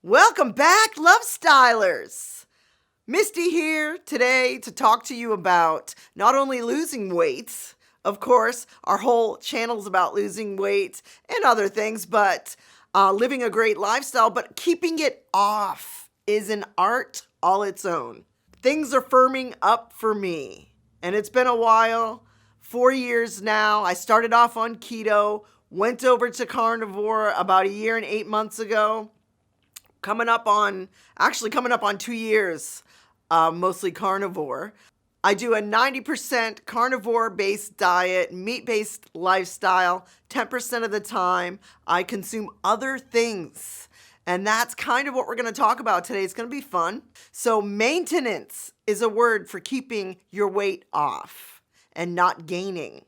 Welcome back, Love Stylers. Misty here today to talk to you about not only losing weight, of course, our whole channel's about losing weight and other things, but living a great lifestyle, but keeping it off is an art all its own. Things are firming up for me, and it's been a while, 4 years now. I started off on keto, went over to carnivore about a year and 8 months ago. Coming up on 2 years, mostly carnivore. I do a 90% carnivore-based diet, meat-based lifestyle. 10% of the time, I consume other things. And that's kind of what we're going to talk about today. It's going to be fun. So maintenance is a word for keeping your weight off and not gaining.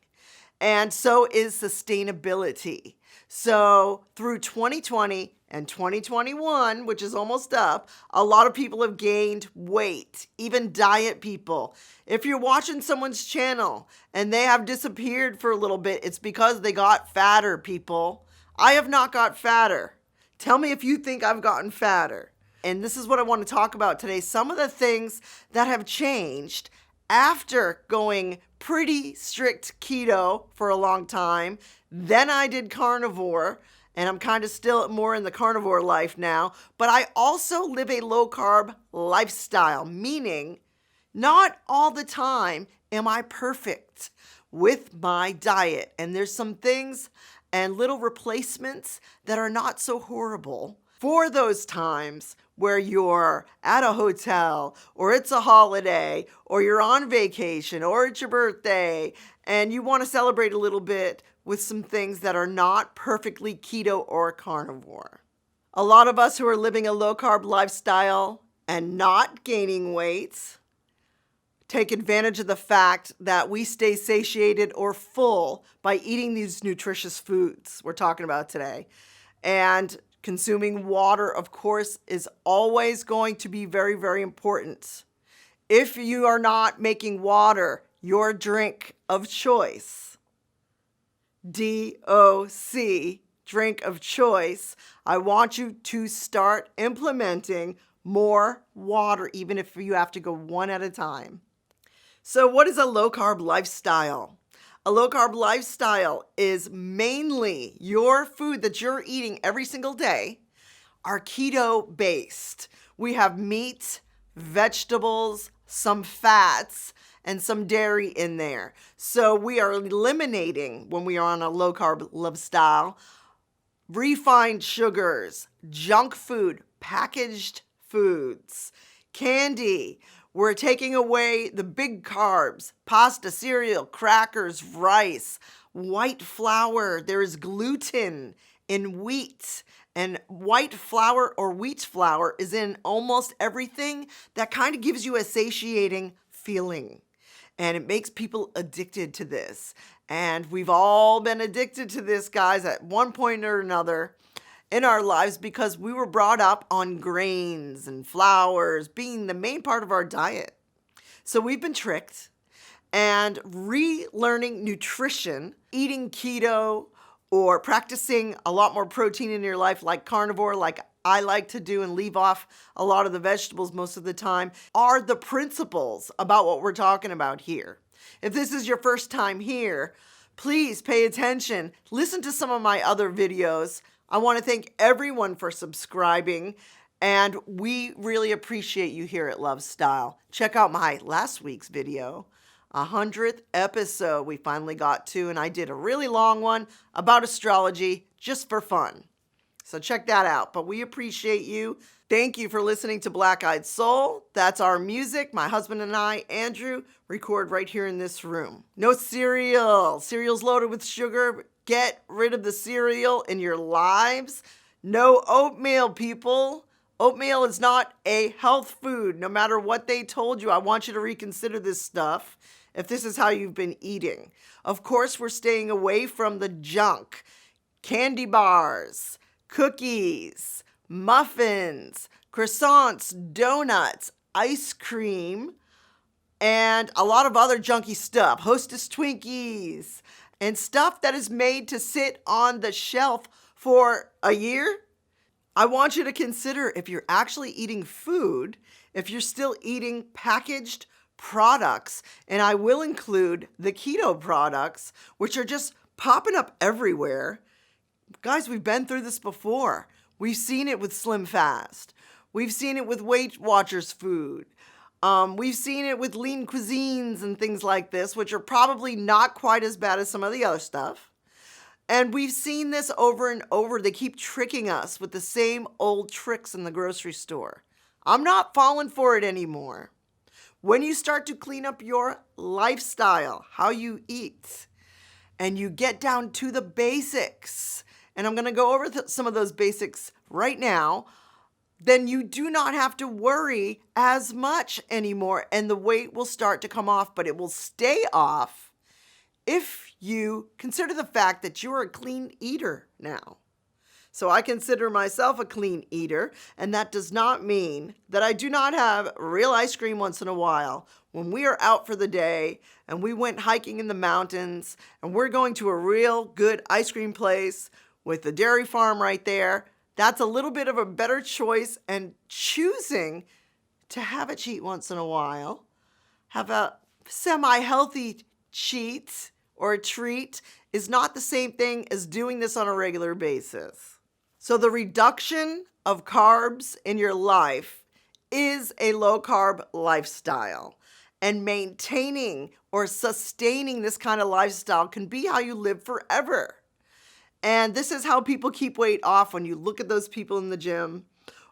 And so is sustainability. So through 2020 and 2021, which is almost up, a lot of people have gained weight, even diet people. If you're watching someone's channel and they have disappeared for a little bit, it's because they got fatter, people. I have not got fatter. Tell me if you think I've gotten fatter. And this is what I want to talk about today. Some of the things that have changed after going pretty strict keto for a long time. Then I did carnivore, and I'm kind of still more in the carnivore life now. But I also live a low carb lifestyle, meaning not all the time am I perfect with my diet. And there's some things and little replacements that are not so horrible for those times where you're at a hotel or it's a holiday or you're on vacation or it's your birthday and you want to celebrate a little bit with some things that are not perfectly keto or carnivore. A lot of us who are living a low carb lifestyle and not gaining weight take advantage of the fact that we stay satiated or full by eating these nutritious foods we're talking about today. And consuming water, of course, is always going to be very, very important. If you are not making water your drink of choice, DOC, drink of choice, I want you to start implementing more water, even if you have to go one at a time. So what is a low-carb lifestyle? A low-carb lifestyle is mainly your food that you're eating every single day are keto-based. We have meat, vegetables, some fats, and some dairy in there. So we are eliminating, when we are on a low-carb lifestyle, refined sugars, junk food, packaged foods, candy. We're taking away the big carbs, pasta, cereal, crackers, rice, white flour. There is gluten in wheat. And white flour or wheat flour is in almost everything that kind of gives you a satiating feeling. And it makes people addicted to this. And we've all been addicted to this, guys, at one point or another in our lives because we were brought up on grains and flours being the main part of our diet. So we've been tricked and relearning nutrition, eating keto or practicing a lot more protein in your life like carnivore, like I like to do and leave off a lot of the vegetables most of the time, are the principles about what we're talking about here. If this is your first time here, please pay attention. Listen to some of my other videos. I want to thank everyone for subscribing, and we really appreciate you here at Love Style. Check out my last week's video, 100th episode we finally got to, and I did a really long one about astrology just for fun. So check that out, but we appreciate you. Thank you for listening to Black Eyed Soul. That's our music. My husband and I, Andrew, record right here in this room. No cereal. Cereal's loaded with sugar. Get rid of the cereal in your lives. No oatmeal, people. Oatmeal is not a health food. No matter what they told you, I want you to reconsider this stuff if this is how you've been eating. Of course, we're staying away from the junk. Candy bars, cookies, muffins, croissants, donuts, ice cream, and a lot of other junky stuff. Hostess Twinkies, and stuff that is made to sit on the shelf for a year, I want you to consider if you're actually eating food, if you're still eating packaged products, and I will include the keto products, which are just popping up everywhere. Guys, we've been through this before. We've seen it with Slim Fast. We've seen it with Weight Watchers food. We've seen it with lean cuisines and things like this, which are probably not quite as bad as some of the other stuff. And we've seen this over and over. They keep tricking us with the same old tricks in the grocery store. I'm not falling for it anymore. When you start to clean up your lifestyle, how you eat, and you get down to the basics, and I'm going to go over some of those basics right now, then you do not have to worry as much anymore, and the weight will start to come off, but it will stay off if you consider the fact that you are a clean eater now. So I consider myself a clean eater, and that does not mean that I do not have real ice cream once in a while. When we are out for the day and we went hiking in the mountains and we're going to a real good ice cream place with the dairy farm right there, that's a little bit of a better choice, and choosing to have a cheat once in a while, have a semi-healthy cheat or a treat, is not the same thing as doing this on a regular basis. So the reduction of carbs in your life is a low-carb lifestyle. And maintaining or sustaining this kind of lifestyle can be how you live forever. And this is how people keep weight off. When you look at those people in the gym,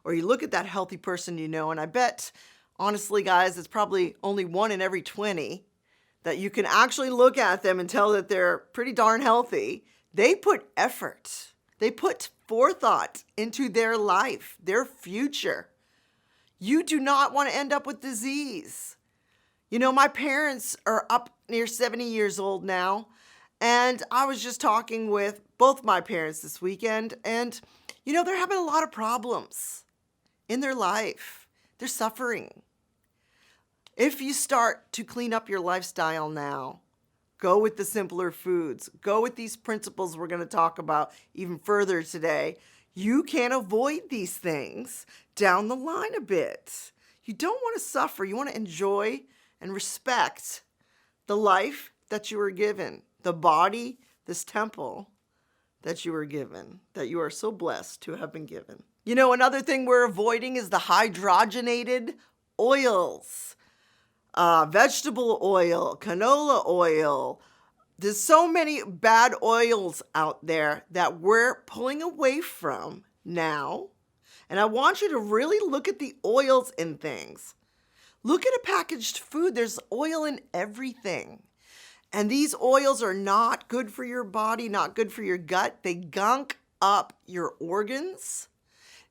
or you look at that healthy person you know, and I bet, honestly, guys, it's probably only 1 in every 20 that you can actually look at them and tell that they're pretty darn healthy. They put effort. They put forethought into their life, their future. You do not want to end up with disease. You know, my parents are up near 70 years old now, and I was just talking with both my parents this weekend, and, you know, they're having a lot of problems in their life. They're suffering. If you start to clean up your lifestyle now, go with the simpler foods, go with these principles we're going to talk about even further today, you can avoid these things down the line a bit. You don't want to suffer. You want to enjoy and respect the life that you were given, the body, this temple that you were given, that you are so blessed to have been given. You know, another thing we're avoiding is the hydrogenated oils. Vegetable oil, canola oil. There's so many bad oils out there that we're pulling away from now. And I want you to really look at the oils in things. Look at a packaged food. There's oil in everything. And these oils are not good for your body, not good for your gut. They gunk up your organs.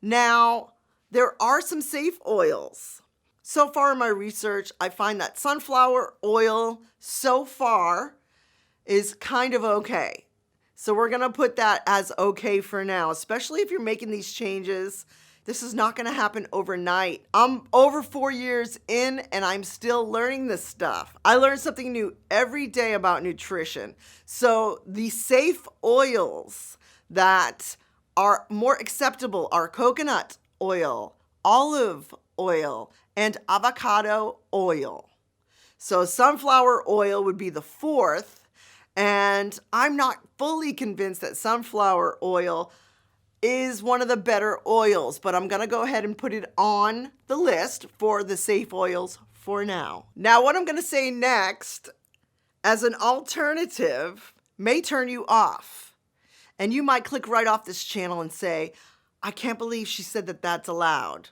Now, there are some safe oils. So far in my research, I find that sunflower oil so far is kind of okay. So we're going to put that as okay for now, especially if you're making these changes. This is not going to happen overnight. I'm over 4 years in and I'm still learning this stuff. I learn something new every day about nutrition. So the safe oils that are more acceptable are coconut oil, olive oil, and avocado oil. So sunflower oil would be the fourth, and I'm not fully convinced that sunflower oil is one of the better oils, but I'm going to go ahead and put it on the list for the safe oils for now. Now, what I'm going to say next as an alternative may turn you off, and you might click right off this channel and say, I can't believe she said that that's allowed.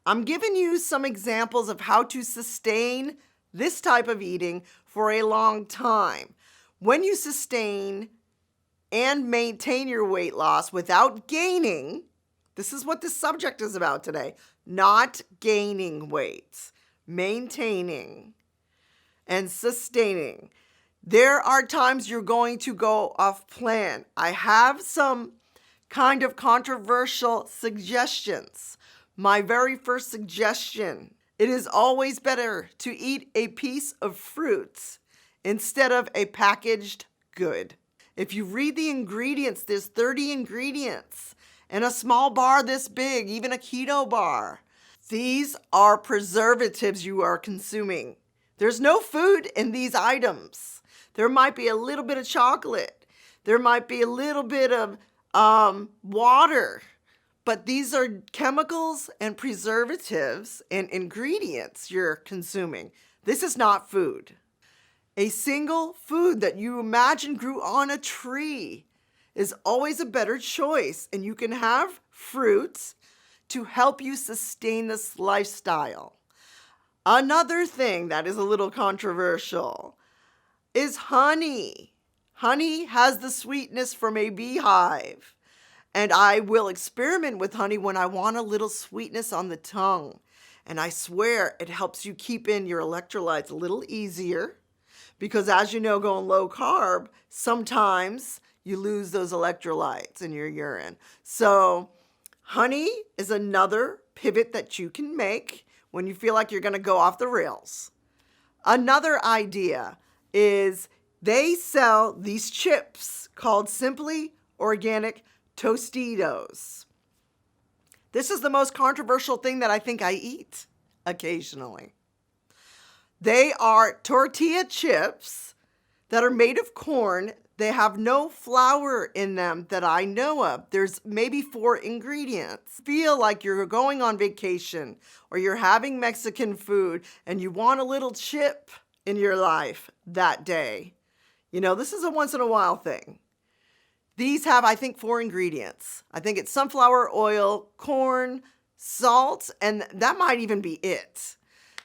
I'm giving you some examples of how to sustain this type of eating for a long time. When you sustain and maintain your weight loss without gaining, this is what this subject is about today, not gaining weight, maintaining and sustaining. There are times you're going to go off plan. I have some kind of controversial suggestions. My very first suggestion, it is always better to eat a piece of fruit instead of a packaged good. If you read the ingredients, there's 30 ingredients. and a small bar this big, even a keto bar. These are preservatives you are consuming. There's no food in these items. There might be a little bit of chocolate. There might be a little bit of water. But these are chemicals and preservatives and ingredients you're consuming. This is not food. A single food that you imagine grew on a tree is always a better choice. And you can have fruits to help you sustain this lifestyle. Another thing that is a little controversial is honey. Honey has the sweetness from a beehive. And I will experiment with honey when I want a little sweetness on the tongue. And I swear it helps you keep in your electrolytes a little easier. Because as you know, going low carb, sometimes you lose those electrolytes in your urine. So honey is another pivot that you can make when you feel like you're going to go off the rails. Another idea is they sell these chips called Simply Organic Tostitos. This is the most controversial thing that I think I eat occasionally. They are tortilla chips that are made of corn. They have no flour in them that I know of. There's maybe 4 ingredients. Feel like you're going on vacation or you're having Mexican food and you want a little chip in your life that day. You know, this is a once in a while thing. These have, I think, 4 ingredients. I think it's sunflower oil, corn, salt, and that might even be it.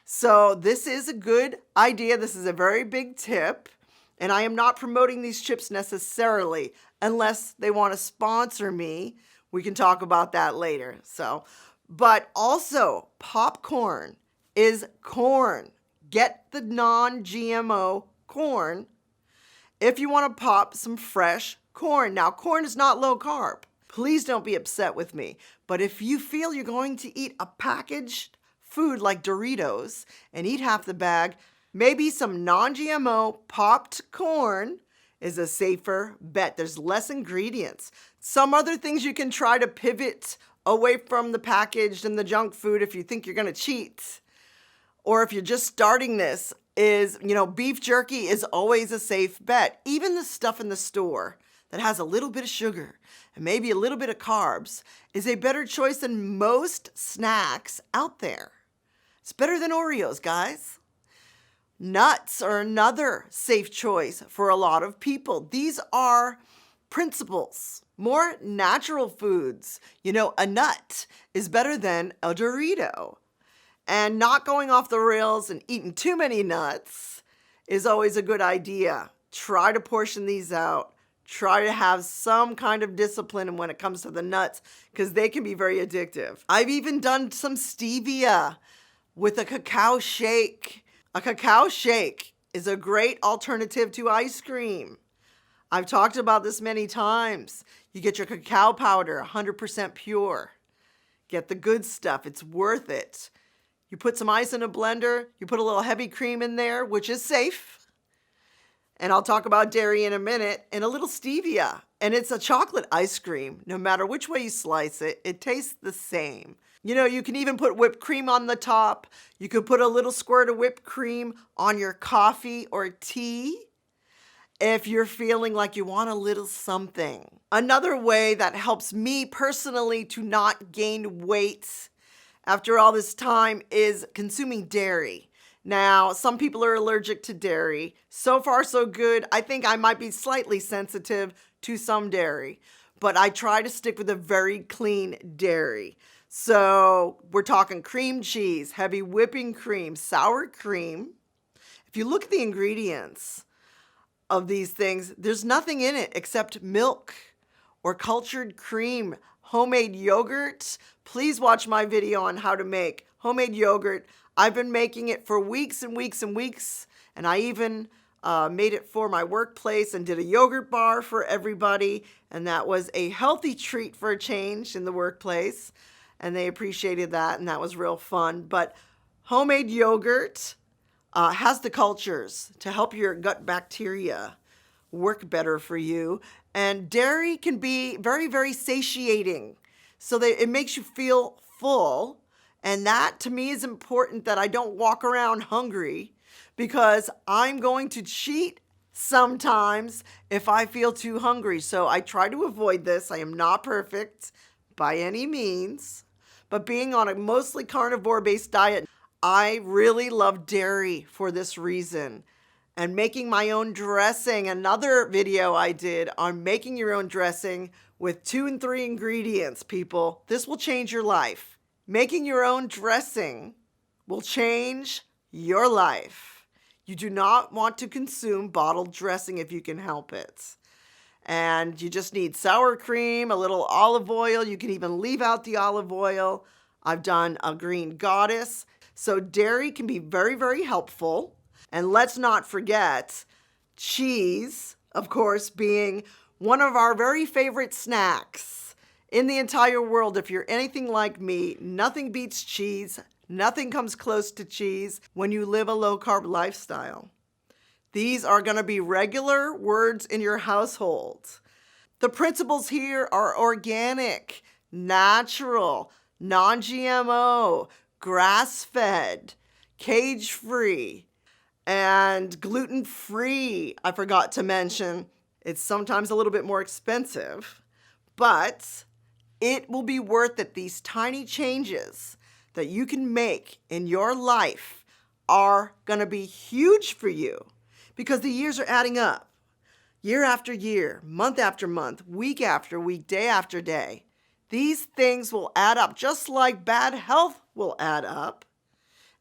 So this is a good idea. This is a very big tip. And I am not promoting these chips necessarily unless they want to sponsor me. We can talk about that later. But also popcorn is corn. Get the non-GMO corn if you want to pop some fresh corn. Now, corn is not low carb. Please don't be upset with me. But if you feel you're going to eat a packaged food like Doritos and eat half the bag, maybe some non-GMO popped corn is a safer bet. There's less ingredients. Some other things you can try to pivot away from the packaged and the junk food if you think you're going to cheat. Or if you're just starting this is, beef jerky is always a safe bet. Even the stuff in the store that has a little bit of sugar and maybe a little bit of carbs is a better choice than most snacks out there. It's better than Oreos, guys. Nuts are another safe choice for a lot of people. These are principles, more natural foods. A nut is better than a Dorito. And not going off the rails and eating too many nuts is always a good idea. Try to portion these out. Try to have some kind of discipline when it comes to the nuts because they can be very addictive. I've even done some stevia with a cacao shake. A cacao shake is a great alternative to ice cream. I've talked about this many times. You get your cacao powder, 100% pure. Get the good stuff. It's worth it. You put some ice in a blender. You put a little heavy cream in there, which is safe. And I'll talk about dairy in a minute, and a little stevia. And it's a chocolate ice cream. No matter which way you slice it, it tastes the same. You can even put whipped cream on the top. You could put a little squirt of whipped cream on your coffee or tea if you're feeling like you want a little something. Another way that helps me personally to not gain weight after all this time is consuming dairy. Now, some people are allergic to dairy. So far, so good. I think I might be slightly sensitive to some dairy, but I try to stick with a very clean dairy. So we're talking cream cheese, heavy whipping cream, sour cream. If you look at the ingredients of these things, there's nothing in it except milk or cultured cream, homemade yogurt. Please watch my video on how to make homemade yogurt. I've been making it for weeks and weeks and weeks, and I even made it for my workplace and did a yogurt bar for everybody, and that was a healthy treat for a change in the workplace, and they appreciated that, and that was real fun. But homemade yogurt has the cultures to help your gut bacteria work better for you, and dairy can be very, very satiating. so that it makes you feel full. And that to me is important, that I don't walk around hungry, because I'm going to cheat sometimes if I feel too hungry. So I try to avoid this. I am not perfect by any means, but being on a mostly carnivore-based diet, I really love dairy for this reason. And making my own dressing, another video I did on making your own dressing with 2 and 3 ingredients, people. This will change your life. Making your own dressing will change your life. You do not want to consume bottled dressing if you can help it. And you just need sour cream, a little olive oil. You can even leave out the olive oil. I've done a green goddess. So dairy can be very, very helpful. And let's not forget cheese, of course, being one of our very favorite snacks in the entire world. If you're anything like me, nothing beats cheese. Nothing comes close to cheese when you live a low-carb lifestyle. These are going to be regular words in your household. The principles here are organic, natural, non-GMO, grass-fed, cage-free, and gluten-free. I forgot to mention, it's sometimes a little bit more expensive, but it will be worth it. These tiny changes that you can make in your life are going to be huge for you, because the years are adding up. Year after year, month after month, week after week, day after day. These things will add up, just like bad health will add up,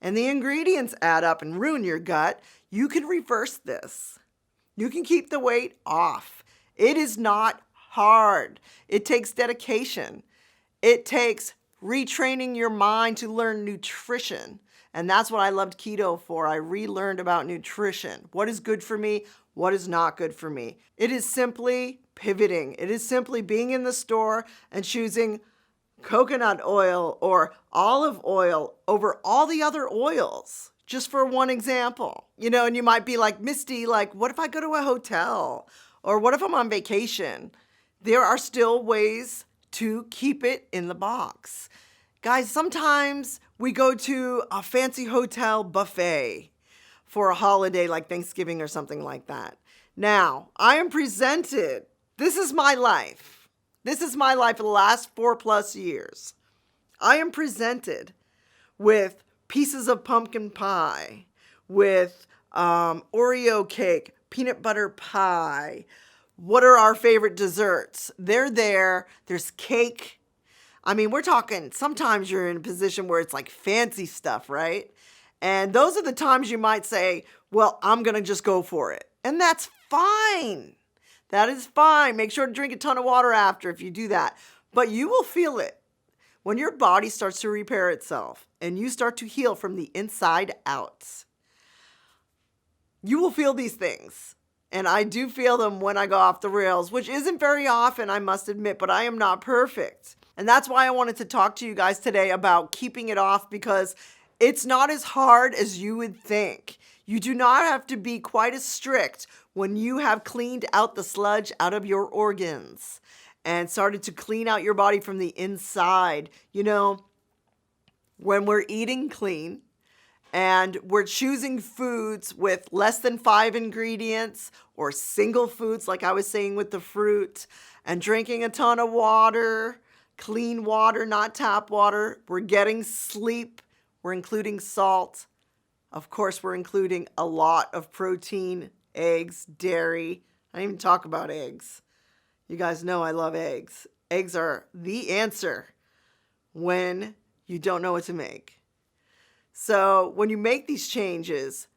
and the ingredients add up and ruin your gut. You can reverse this. You can keep the weight off. It is not hard. It takes dedication. It takes retraining your mind to learn nutrition. And that's what I loved keto for. I relearned about nutrition. What is good for me? What is not good for me? It is simply pivoting. It is simply being in the store and choosing coconut oil or olive oil over all the other oils, just for one example. And you might be like, Misty, like, what if I go to a hotel? Or what if I'm on vacation? There are still ways to keep it in the box. Guys, sometimes we go to a fancy hotel buffet for a holiday like Thanksgiving or something like that. Now, I am presented, this is my life. This is my life for the last 4+ years. I am presented with pieces of pumpkin pie, with Oreo cake, peanut butter pie. What are our favorite desserts? They're there. There's cake. I mean, we're talking, sometimes you're in a position where it's like fancy stuff, right? And those are the times you might say, well, I'm going to just go for it. And that's fine. That is fine. Make sure to drink a ton of water after if you do that. But you will feel it when your body starts to repair itself and you start to heal from the inside out. You will feel these things. And I do feel them when I go off the rails, which isn't very often, I must admit, but I am not perfect. And that's why I wanted to talk to you guys today about keeping it off, because it's not as hard as you would think. You do not have to be quite as strict when you have cleaned out the sludge out of your organs and started to clean out your body from the inside. When we're eating clean, and we're choosing foods with less than 5 ingredients, or single foods like I was saying with the fruit, and drinking a ton of water, clean water, not tap water. We're getting sleep. We're including salt. Of course, we're including a lot of protein, eggs, dairy. I didn't even talk about eggs. You guys know I love eggs. Eggs are the answer when you don't know what to make. So when you make these changes,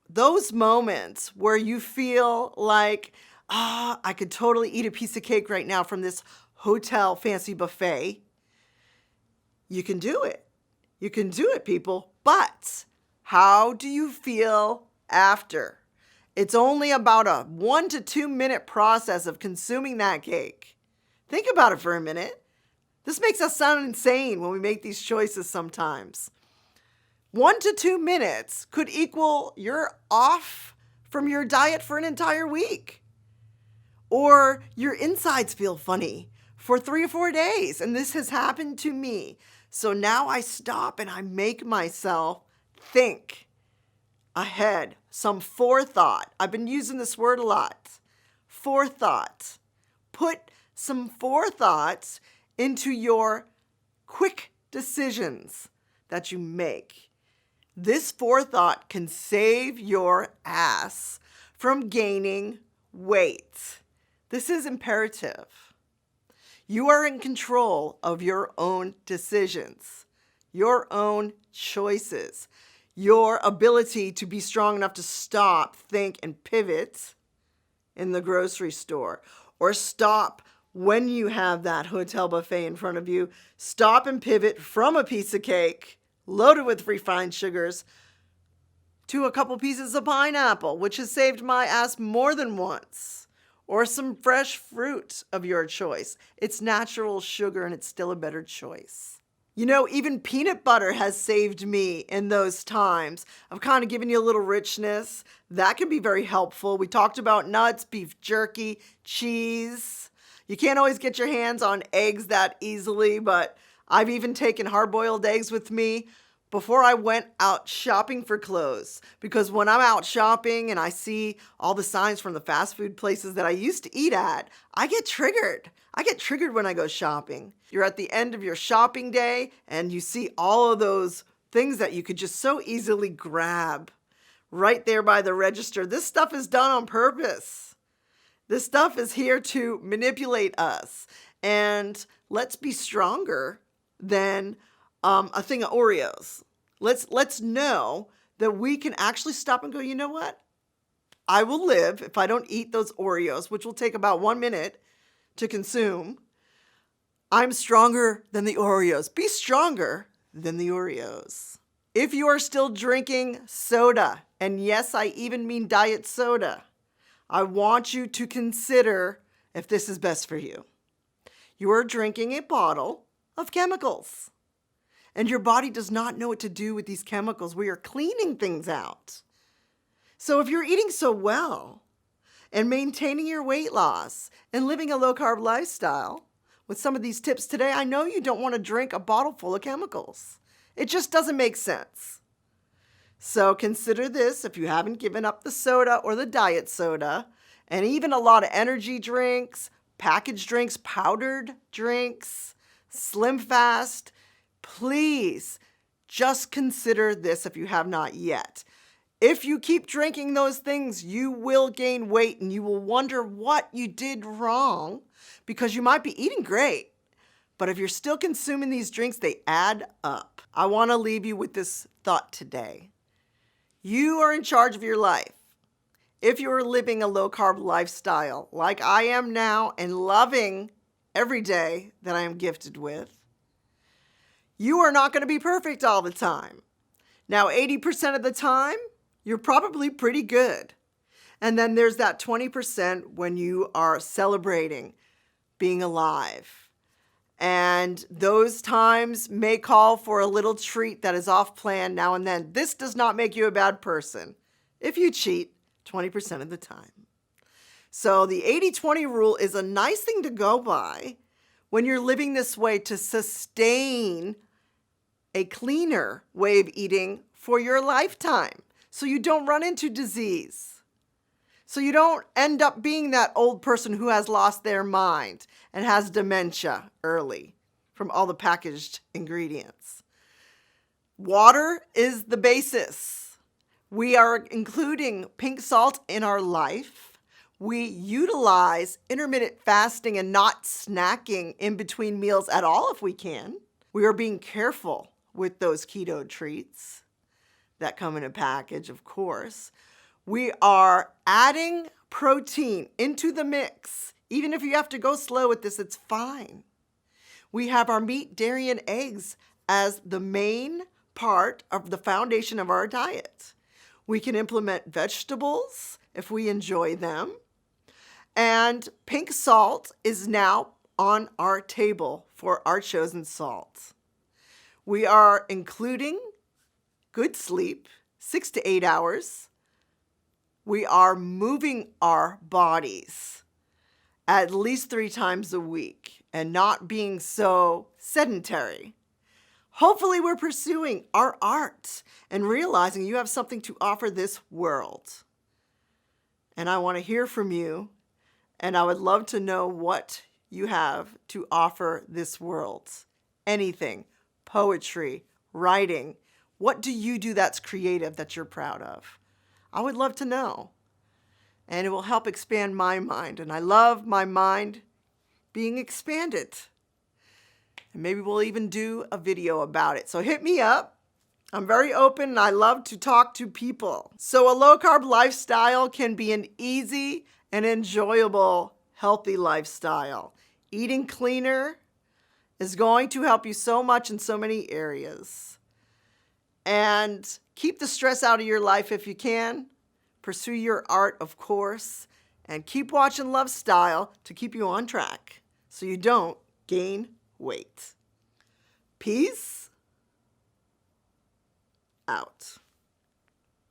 those moments where you feel like, I could totally eat a piece of cake right now from this hotel fancy buffet, you can do it. You can do it, people. But how do you feel after? It's only about a 1 to 2 minute process of consuming that cake. Think about it for a minute. This makes us sound insane when we make these choices sometimes. 1 to 2 minutes could equal you're off from your diet for an entire week. Or your insides feel funny for 3 or 4 days. And this has happened to me. So now I stop and I make myself think ahead, some forethought. I've been using this word a lot. Forethought. Put some forethought into your quick decisions that you make. This forethought can save your ass from gaining weight. This is imperative. You are in control of your own decisions, your own choices, your ability to be strong enough to stop, think, and pivot in the grocery store, or stop when you have that hotel buffet in front of you. Stop and pivot from a piece of cake loaded with refined sugars to a couple pieces of pineapple, which has saved my ass more than once, or some fresh fruit of your choice. It's natural sugar and it's still a better choice. You know, even peanut butter has saved me in those times of kind of giving you a little richness. That can be very helpful. We talked about nuts, beef jerky, cheese. You can't always get your hands on eggs that easily, but I've even taken hard-boiled eggs with me before I went out shopping for clothes, because when I'm out shopping and I see all the signs from the fast food places that I used to eat at, I get triggered. I get triggered when I go shopping. You're at the end of your shopping day and you see all of those things that you could just so easily grab right there by the register. This stuff is done on purpose. This stuff is here to manipulate us. And let's be stronger than a thing of Oreos. Let's know that we can actually stop and go, you know what? I will live if I don't eat those Oreos, which will take about 1 minute to consume. I'm stronger than the Oreos. Be stronger than the Oreos. If you are still drinking soda, and yes, I even mean diet soda, I want you to consider if this is best for you. You are drinking a bottle of chemicals. And your body does not know what to do with these chemicals. We are cleaning things out. So if you're eating so well and maintaining your weight loss and living a low-carb lifestyle, with some of these tips today, I know you don't want to drink a bottle full of chemicals. It just doesn't make sense. So consider this if you haven't given up the soda or the diet soda, and even a lot of energy drinks, packaged drinks, powdered drinks, Slim Fast. Please just consider this if you have not yet. If you keep drinking those things, you will gain weight and you will wonder what you did wrong, because you might be eating great. But if you're still consuming these drinks, they add up. I want to leave you with this thought today. You are in charge of your life. If you're living a low-carb lifestyle like I am now and loving every day that I am gifted with, you are not going to be perfect all the time. Now, 80% of the time, you're probably pretty good. And then there's that 20% when you are celebrating being alive. And those times may call for a little treat that is off plan now and then. This does not make you a bad person if you cheat 20% of the time. So the 80-20 rule is a nice thing to go by when you're living this way to sustain a cleaner way of eating for your lifetime, so you don't run into disease, so you don't end up being that old person who has lost their mind and has dementia early from all the packaged ingredients. Water is the basis. We are including pink salt in our life. We utilize intermittent fasting and not snacking in between meals at all if we can. We are being careful with those keto treats that come in a package, of course. We are adding protein into the mix. Even if you have to go slow with this, it's fine. We have our meat, dairy, and eggs as the main part of the foundation of our diet. We can implement vegetables if we enjoy them. And pink salt is now on our table for our chosen salt. We are including good sleep, 6 to 8 hours. We are moving our bodies at least 3 times a week. and not being so sedentary. Hopefully, we're pursuing our art and realizing you have something to offer this world. And I want to hear from you, and I would love to know what you have to offer this world. Anything, poetry, writing. What do you do that's creative that you're proud of? I would love to know. And it will help expand my mind. And I love my mind being expanded. And maybe we'll even do a video about it. So hit me up. I'm very open and I love to talk to people. So a low-carb lifestyle can be an easy and enjoyable, healthy lifestyle. Eating cleaner is going to help you so much in so many areas. And keep the stress out of your life if you can. Pursue your art, of course. And keep watching Love Style to keep you on track so you don't gain weight. Peace out.